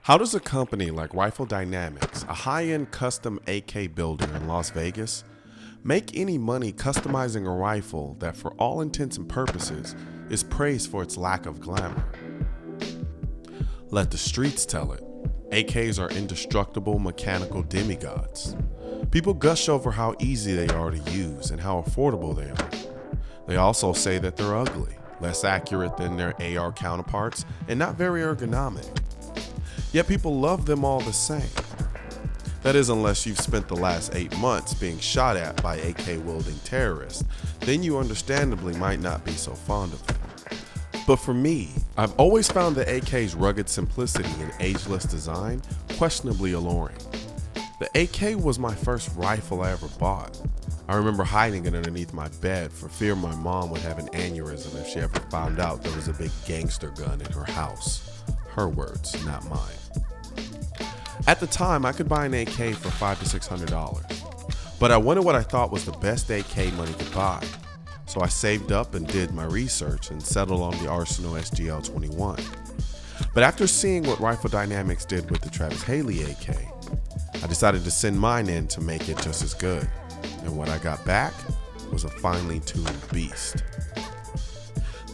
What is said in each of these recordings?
How does a company like Rifle Dynamics, a high-end custom AK builder in Las Vegas, make any money customizing a rifle that for all intents and purposes is praised for its lack of glamour? Let the streets tell it. AKs are indestructible mechanical demigods. People gush over how easy they are to use and how affordable they are. They also say that they're ugly, less accurate than their AR counterparts, and not very ergonomic. Yet people love them all the same. That is, unless you've spent the last 8 months being shot at by AK-wielding terrorists, then you understandably might not be so fond of them. But for me, I've always found the AK's rugged simplicity and ageless design questionably alluring. The AK was my first rifle I ever bought. I remember hiding it underneath my bed for fear my mom would have an aneurysm if she ever found out there was a big gangster gun in her house. Her words, not mine. At the time, I could buy an AK for $500 to $600, but I wanted what I thought was the best AK money could buy. So I saved up and did my research and settled on the Arsenal SGL-21. But after seeing what Rifle Dynamics did with the Travis Haley AK, I decided to send mine in to make it just as good. And what I got back was a finely tuned beast.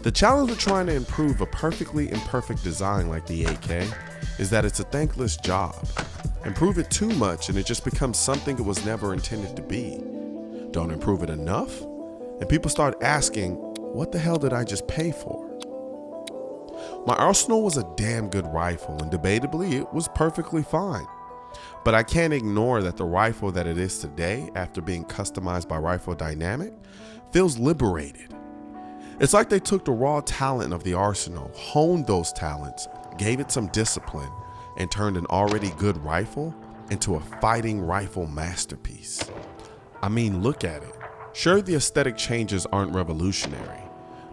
The challenge of trying to improve a perfectly imperfect design like the AK is that it's a thankless job. Improve it too much and it just becomes something it was never intended to be. Don't improve it enough, and people start asking, what the hell did I just pay for? My Arsenal was a damn good rifle, and debatably it was perfectly fine. But I can't ignore that the rifle that it is today, after being customized by Rifle Dynamic, feels liberated. It's like they took the raw talent of the Arsenal, honed those talents, gave it some discipline, and turned an already good rifle into a fighting rifle masterpiece. I mean, look at it. Sure, the aesthetic changes aren't revolutionary,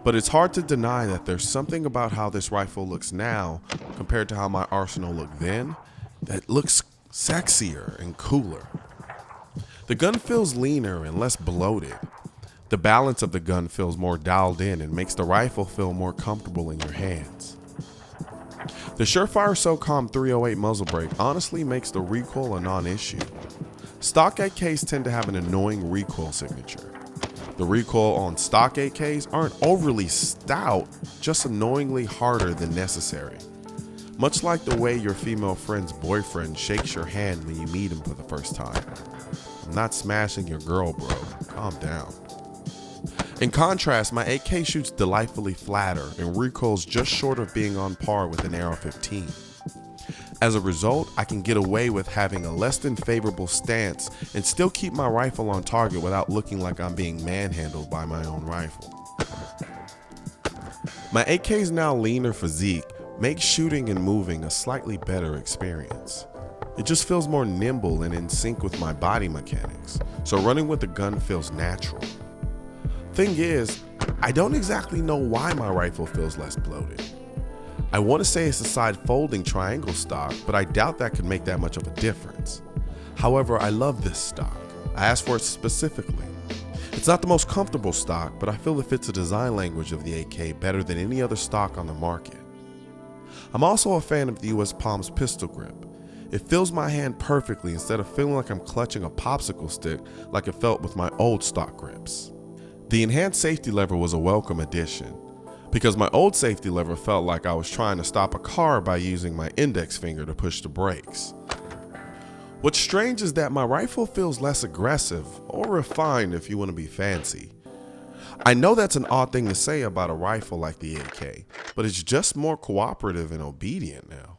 but it's hard to deny that there's something about how this rifle looks now compared to how my Arsenal looked then that looks sexier and cooler. The gun feels leaner and less bloated. The balance of the gun feels more dialed in and makes the rifle feel more comfortable in your hands. The Surefire SOCOM 308 muzzle brake honestly makes the recoil a non-issue. Stock AKs tend to have an annoying recoil signature. The recoil on stock AKs aren't overly stout, just annoyingly harder than necessary. Much like the way your female friend's boyfriend shakes your hand when you meet him for the first time. I'm not smashing your girl, bro. Calm down. In contrast, my AK shoots delightfully flatter and recoils just short of being on par with an AR-15. As a result, I can get away with having a less than favorable stance and still keep my rifle on target without looking like I'm being manhandled by my own rifle. My AK's now leaner physique makes shooting and moving a slightly better experience. It just feels more nimble and in sync with my body mechanics, so running with the gun feels natural. Thing is, I don't exactly know why my rifle feels less bloated. I want to say it's a side folding triangle stock, but I doubt that could make that much of a difference. However, I love this stock. I asked for it specifically. It's not the most comfortable stock, but I feel it fits the design language of the AK better than any other stock on the market. I'm also a fan of the US Palm's pistol grip. It fills my hand perfectly instead of feeling like I'm clutching a popsicle stick like it felt with my old stock grips. The enhanced safety lever was a welcome addition, because my old safety lever felt like I was trying to stop a car by using my index finger to push the brakes. What's strange is that my rifle feels less aggressive, or refined if you want to be fancy. I know that's an odd thing to say about a rifle like the AK, but it's just more cooperative and obedient now.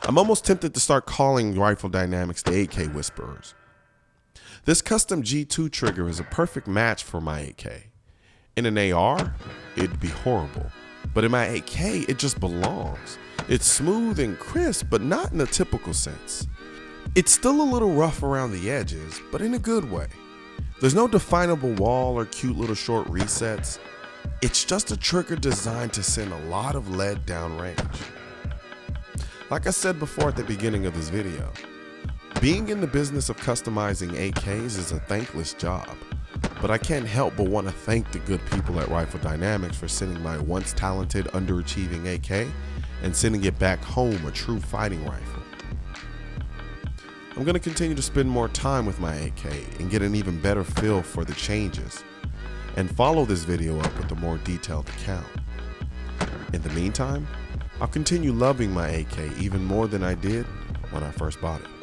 I'm almost tempted to start calling Rifle Dynamics the AK Whisperers. This custom G2 trigger is a perfect match for my AK. In an AR, it'd be horrible, but in my AK, it just belongs. It's smooth and crisp, but not in a typical sense. It's still a little rough around the edges, but in a good way. There's no definable wall or cute little short resets. It's just a trigger designed to send a lot of lead downrange. Like I said before at the beginning of this video, being in the business of customizing AKs is a thankless job, but I can't help but want to thank the good people at Rifle Dynamics for sending my once talented, underachieving AK and sending it back home a true fighting rifle. I'm going to continue to spend more time with my AK and get an even better feel for the changes, and follow this video up with a more detailed account. In the meantime, I'll continue loving my AK even more than I did when I first bought it.